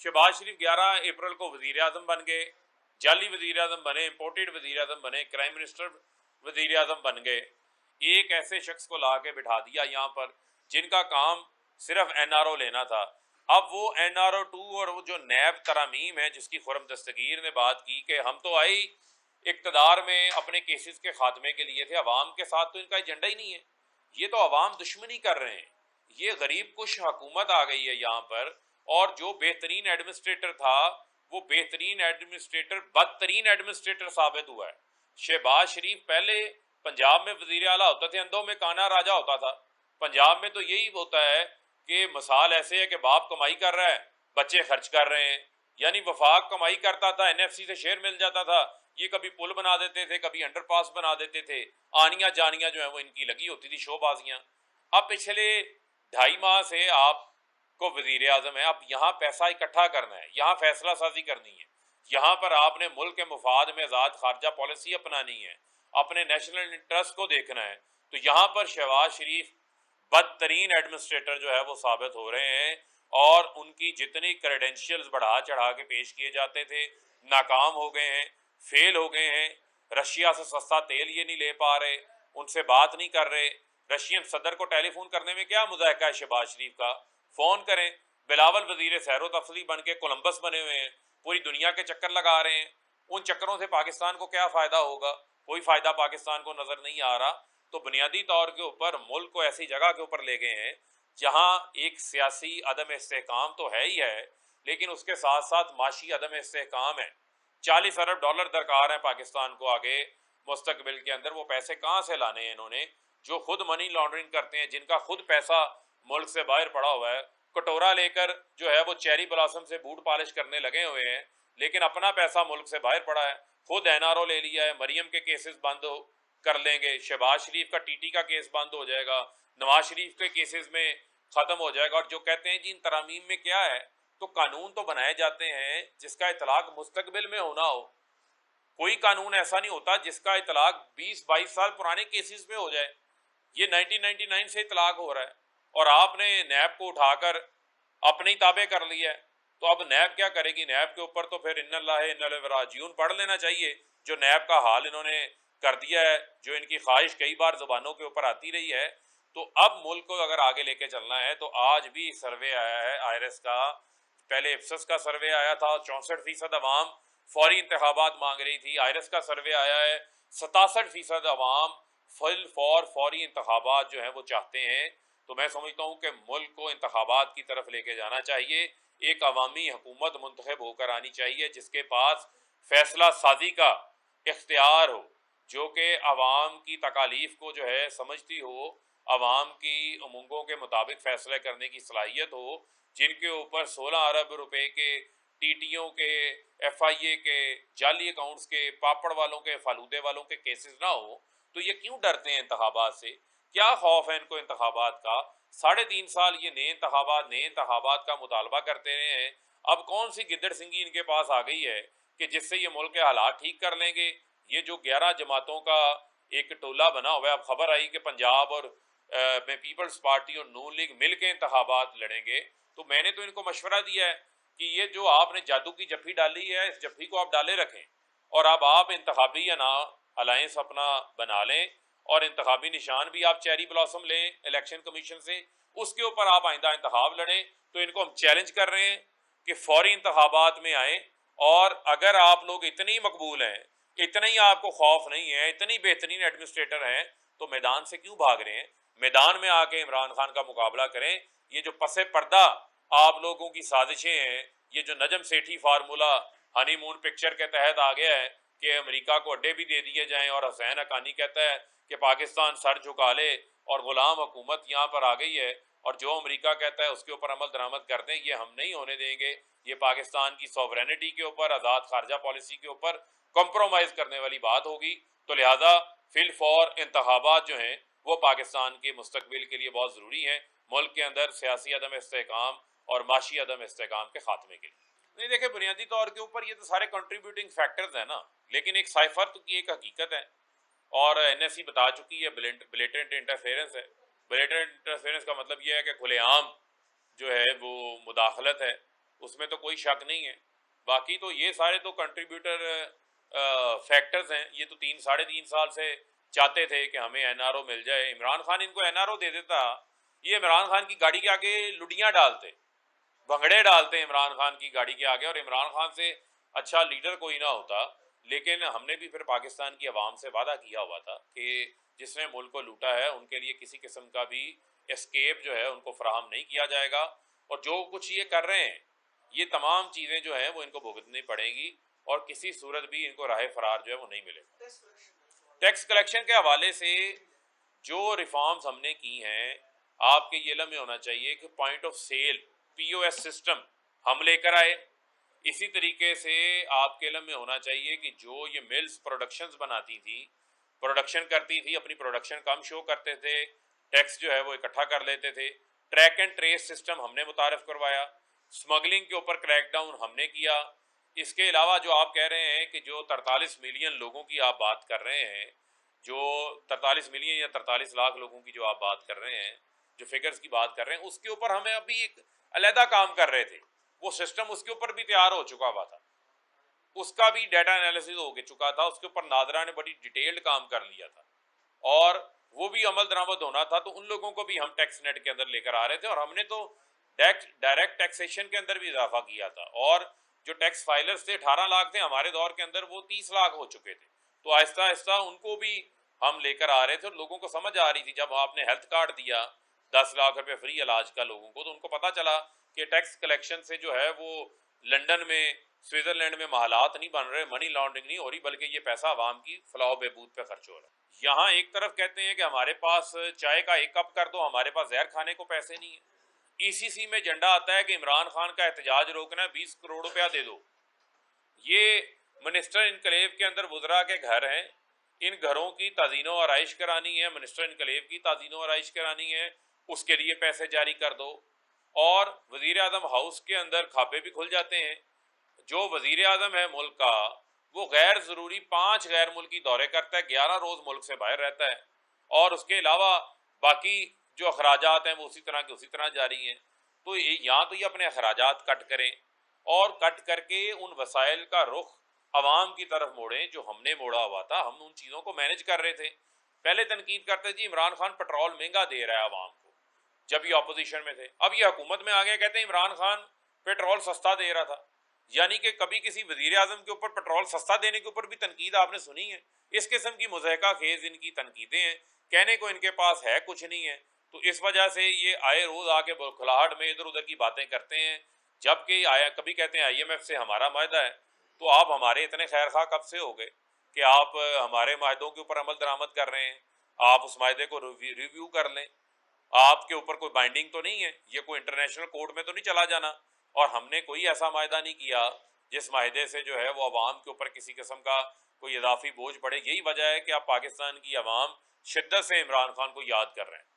शहबाज शरीफ 11 अप्रैल को वजीर आज़म बन गए, जाली वजीर आज़म बने, इम्पोर्टेड वजीर आज़म बने, क्राइम मिनिस्टर वजीर आज़म बन गए। एक ऐसे शख्स को ला के बिठा दिया यहाँ पर जिनका काम सिर्फ NRO लेना था। अब वो NRO 2 और वो जो नैब तरामीम है जिसकी खुरम दस्तगीर ने बात की कि हम तो आए इक़्तिदार में अपने केसेस के खात्मे के लिए थे, अवाम के साथ तो इनका एजेंडा ही नहीं है, ये तो अवाम दुश्मनी कर रहे हैं, ये गरीब कुश हुकूमत आ गई है यहाँ पर। और जो बेहतरीन एडमिनिस्ट्रेटर था वो बेहतरीन एडमिनिस्ट्रेटर बदतरीन एडमिनिस्ट्रेटर साबित हुआ है। शहबाज शरीफ पहले पंजाब में वजीर आला होते थे, अंधों में काना राजा होता था। पंजाब में तो यही होता है कि मिसाल ऐसे है कि बाप कमाई कर रहा है, बच्चे खर्च कर रहे हैं। यानी वफाक कमाई करता था, NFC से शेयर मिल जाता था, ये कभी पुल बना देते थे, कभी अंडरपास बना देते थे, आनियाँ जानियाँ जो है वो इनकी लगी होती थी, शोबाजियाँ। अब पिछले 2.5 माह से आपको वजीर आज़म है, अब यहाँ पैसा इकट्ठा करना है, यहाँ फैसला साजी करनी है, यहाँ पर आपने मुल्क के मुफाद में आज़ाद खारजा पॉलिसी अपनानी है, अपने नेशनल इंटरेस्ट को देखना है। तो यहाँ पर शहबाज शरीफ बदतरीन एडमिनिस्ट्रेटर जो है वो साबित हो रहे हैं और उनकी जितनी क्रेडेंशियल्स बढ़ा चढ़ा के पेश किए जाते थे नाकाम हो गए हैं, फेल हो गए हैं। रशिया से सस्ता तेल ये नहीं ले पा रहे, उनसे बात नहीं कर रहे। रशियन सदर को टेलीफोन करने में क्या मुज़ाहिका है शहबाज शरीफ का, फ़ोन करें। बिलावल वज़ीर सैरो तफरी बन के कोलंबस बने हुए हैं, पूरी दुनिया के चक्कर लगा रहे हैं। उन चक्करों से पाकिस्तान को क्या फ़ायदा होगा? कोई फ़ायदा पाकिस्तान को नज़र नहीं आ रहा। तो बुनियादी तौर के ऊपर मुल्क को ऐसी जगह के ऊपर ले गए हैं जहाँ एक सियासी अदम इस्तेहकाम तो है ही है, लेकिन उसके साथ साथ माशी अदम इस्तेहकाम है। 40 अरब डॉलर दरकार है पाकिस्तान को आगे मुस्तकबिल के अंदर। वो पैसे कहाँ से लाने हैं इन्होंने, जो खुद मनी लॉन्ड्रिंग करते हैं, जिनका खुद पैसा मुल्क से बाहर पड़ा हुआ है। कटोरा लेकर जो है वो चेरी ब्लॉसम से बूट पॉलिश करने लगे हुए हैं, लेकिन अपना पैसा मुल्क से बाहर पड़ा है। खुद NRO ले लिया है, मरियम के केसेस बंद कर लेंगे, शहबाज शरीफ का TT का केस बंद हो जाएगा, नवाज शरीफ के केसेस में ख़त्म हो जाएगा। और जो कहते हैं जी इन तरामीम में क्या है, तो कानून तो बनाए जाते हैं जिसका इतलाक मुस्तकबिल में होना हो। कोई कानून ऐसा नहीं होता जिसका इतलाक 20-22 साल पुराने केसेस में हो जाए। ये 1999 से इतलाक हो रहा है और आपने नैब को उठाकर अपने ही ताबे कर लिया है। तो अब नैब क्या करेगी? नैब के ऊपर तो फिर इन्नल्लाह इन्ना इलैहि राजिऊन पढ़ लेना चाहिए, जो नैब का हाल इन्होंने कर दिया है, जो इनकी ख्वाहिश कई बार ज़ुबानों के ऊपर आती रही है। तो अब मुल्क को अगर आगे लेके चलना है तो आज भी सर्वे आया है IRS का, पहले इफ्सस का सर्वे आया था, 64% अवाम फौरी इंतखाबात मांग रही थी। IRS का सर्वे आया है, 67% अवाम फौरी इंतखाबात जो है वो चाहते हैं। तो मैं समझता हूँ कि मुल्क को इंतखाबात की तरफ लेके जाना चाहिए, एक अवामी हुकूमत मुंतखब होकर आनी चाहिए जिसके पास फैसला साजी का इख्तियार हो, जो कि आवाम की तकालीफ को जो है समझती हो, आवाम की उमंगों के मुताबिक फ़ैसले करने की सलाहियत हो, जिनके ऊपर 16 अरब रुपए के TTO के, FIA के, जाली अकाउंट्स के, पापड़ वालों के, फालूदे वालों के केसेस ना हो। तो ये क्यों डरते हैं इंतखाबात से? क्या खौफ है इनको इंतखाबात का? 3.5 साल ये नए इंतखाबात का मुतालबा करते रहे हैं। अब कौन सी गिद्दड़ सिंगी इनके पास आ गई है कि जिससे ये मुल्क के हालात ठीक कर लेंगे? ये जो 11 जमातों का एक टोला बना हुआ है, अब खबर आई कि पंजाब और में पीपल्स पार्टी और नून लीग मिल के इंतखाबात लड़ेंगे। तो मैंने तो इनको मशवरा दिया है कि ये जो आपने जादू की जफ्फी डाली है, इस जफ्फी को आप डाले रखें और अब आप इंतखाबी या ना अलायंस अपना बना लें और इंतखाबी निशान भी आप चेरी ब्लॉसम लें इलेक्शन कमीशन से, उसके ऊपर आप आइंदा इंतखाब लड़ें। तो इनको हम चैलेंज कर रहे हैं कि फौरी इंतखाबात में आएँ, और अगर आप लोग इतने ही मकबूल हैं, इतना ही आपको खौफ नहीं है, इतनी बेहतरीन एडमिनिस्ट्रेटर हैं, तो मैदान से क्यों भाग रहे हैं? मैदान में आके इमरान खान का मुकाबला करें। ये जो पसे पर्दा आप लोगों की साजिशें हैं, ये जो Najam Sethi formula honeymoon picture के तहत आ गया है कि अमेरिका को अड्डे भी दे दिए जाएं, और हुसैन हक्कानी कहता है कि पाकिस्तान सर झुका ले और गुलाम हुकूमत यहाँ पर आ गई है, और जो अमेरिका कहता है उसके ऊपर अमल दरामद कर दें, ये हम नहीं होने देंगे। ये पाकिस्तान की सॉवरेनिटी के ऊपर, आज़ाद खारजा पॉलिसी के ऊपर कॉम्प्रोमाइज़ करने वाली बात होगी। तो लिहाजा फिल फॉर इंतखाबात जो हैं वो पाकिस्तान के मुस्तकबिल के लिए बहुत ज़रूरी हैं, मुल्क के अंदर सियासी अदम इस्तेहकाम और माशी अदम इस्तेहकाम के खात्मे के लिए। नहीं देखे, बुनियादी तौर के ऊपर ये तो सारे कंट्रीब्यूटिंग फैक्टर्स हैं ना, लेकिन एक साइफर तो की एक हकीकत है और NSC बता चुकी है, ब्लेटेंट इंटरफेरेंस है। ब्लेटेंट इंटरफेरेंस का मतलब ये है कि खुलेआम जो है वो मुदाखलत है, اس میں تو کوئی شک نہیں ہے. باقی تو یہ سارے تو کنٹریبیوٹر فیکٹرز ہیں. یہ تو 3.5 سال سے چاہتے تھے کہ ہمیں این آر او مل جائے. عمران خان ان کو این آر او دے دیتا. یہ عمران خان کی گاڑی کے آگے لڈیاں ڈالتے, بھنگڑے ڈالتے عمران خان کی گاڑی کے آگے, اور عمران خان سے اچھا لیڈر کوئی نہ ہوتا. لیکن ہم نے بھی پھر پاکستان کی عوام سے وعدہ کیا ہوا تھا کہ جس نے ملک کو لوٹا ہے ان کے لیے کسی قسم کا بھی اسکیپ جو ہے ان کو فراہم نہیں کیا جائے گا. اور جو کچھ یہ کر رہے ہیں یہ تمام چیزیں جو ہیں وہ ان کو بھگتنی پڑیں گی, اور کسی صورت بھی ان کو راہ فرار جو ہے وہ نہیں ملے گا. ٹیکس کلیکشن کے حوالے سے جو ریفارمز ہم نے کی ہیں, آپ کے یہ علم میں ہونا چاہیے کہ point of sale P O S system ہم لے کر آئے. اسی طریقے سے آپ کے علم میں ہونا چاہیے کہ جو یہ ملز پروڈکشنز بناتی تھی, پروڈکشن کرتی تھی, اپنی پروڈکشن کم شو کرتے تھے, ٹیکس جو ہے وہ اکٹھا کر لیتے تھے. ٹریک اینڈ ٹریس سسٹم ہم نے متعارف کروایا. اسمگلنگ کے اوپر کریک ڈاؤن ہم نے کیا. اس کے علاوہ جو آپ کہہ رہے ہیں کہ جو 43 ملین لوگوں کی آپ بات کر رہے ہیں, جو 43 ملین یا 43 لاکھ لوگوں کی جو آپ بات کر رہے ہیں, جو فگرز کی بات کر رہے ہیں, اس کے اوپر ہمیں ابھی ایک علیحدہ کام کر رہے تھے. وہ سسٹم اس کے اوپر بھی تیار ہو چکا ہوا تھا, اس کا بھی ڈیٹا انالیسز ہو چکا تھا, اس کے اوپر ناظرہ نے بڑی ڈیٹیلڈ کام کر لیا تھا, اور وہ بھی عمل درآمد ہونا تھا. تو ان لوگوں کو بھی ہم ٹیکس نیٹ کے اندر لے کر آ رہے تھے, اور ہم نے تو ڈائریکٹ ٹیکسیشن کے اندر بھی اضافہ کیا تھا. اور جو ٹیکس فائلرز تھے 18 لاکھ تھے ہمارے دور کے اندر, وہ 30 لاکھ ہو چکے تھے. تو آہستہ آہستہ ان کو بھی ہم لے کر آ رہے تھے, اور لوگوں کو سمجھ آ رہی تھی. جب آپ نے ہیلتھ کارڈ دیا 10 لاکھ روپے فری علاج کا لوگوں کو, تو ان کو پتا چلا کہ ٹیکس کلیکشن سے جو ہے وہ لنڈن میں, سوئٹزرلینڈ میں محالات نہیں بن رہے, منی لانڈرنگ نہیں ہو رہی, بلکہ یہ پیسہ عوام کی فلاح و بہبود پہ خرچ ہو رہا ہے. یہاں ایک طرف کہتے ہیں کہ ہمارے پاس چائے کا 1 کپ کر دو, ہمارے پاس زہر کھانے کو پیسے نہیں ہیں. ای سی سی میں ایجنڈا آتا ہے کہ عمران خان کا احتجاج روکنا ہے, 20 کروڑ روپیہ دے دو. یہ منسٹر انکلیو کے اندر وزراء کے گھر ہیں, ان گھروں کی تعزین و آرائش کرانی ہے, منسٹر انکلیو کی تعزین و آرائش کرانی ہے, اس کے لیے پیسے جاری کر دو. اور وزیر اعظم ہاؤس کے اندر کھاپے بھی کھل جاتے ہیں. جو وزیر اعظم ہے ملک کا, وہ غیر ضروری 5 غیر ملکی دورے کرتا ہے, 11 روز ملک سے باہر رہتا ہے, اور اس کے علاوہ باقی جو اخراجات ہیں وہ اسی طرح جاری ہیں. تو یہاں تو یہ اپنے اخراجات کٹ کریں, اور کٹ کر کے ان وسائل کا رخ عوام کی طرف موڑیں جو ہم نے موڑا ہوا تھا. ہم ان چیزوں کو مینج کر رہے تھے. پہلے تنقید کرتے جی عمران خان پٹرول مہنگا دے رہا ہے عوام کو, جب یہ اپوزیشن میں تھے. اب یہ حکومت میں آ گئے, کہتے ہیں عمران خان پیٹرول سستا دے رہا تھا. یعنی کہ کبھی کسی وزیر اعظم کے اوپر پیٹرول سستا دینے کے اوپر بھی تنقید آپ نے سنی ہے؟ اس قسم کی مضحکہ خیز ان کی تنقیدیں ہیں. کہنے کو ان کے پاس ہے کچھ نہیں ہے. تو اس وجہ سے یہ آئے روز آ کے کھلاہٹ میں ادھر ادھر کی باتیں کرتے ہیں. جبکہ کبھی کہتے ہیں آئی ایم ایف سے ہمارا معاہدہ ہے, تو آپ ہمارے اتنے خیر خواہ کب سے ہو گئے کہ آپ ہمارے معاہدوں کے اوپر عمل درآمد کر رہے ہیں؟ آپ اس معاہدے کو ریویو کر لیں. آپ کے اوپر کوئی بائنڈنگ تو نہیں ہے, یہ کوئی انٹرنیشنل کورٹ میں تو نہیں چلا جانا. اور ہم نے کوئی ایسا معاہدہ نہیں کیا جس معاہدے سے جو ہے وہ عوام کے اوپر کسی قسم کا کوئی اضافی بوجھ پڑے. یہی وجہ ہے کہ اب پاکستان کی عوام شدت سے عمران خان کو یاد کر رہے ہیں.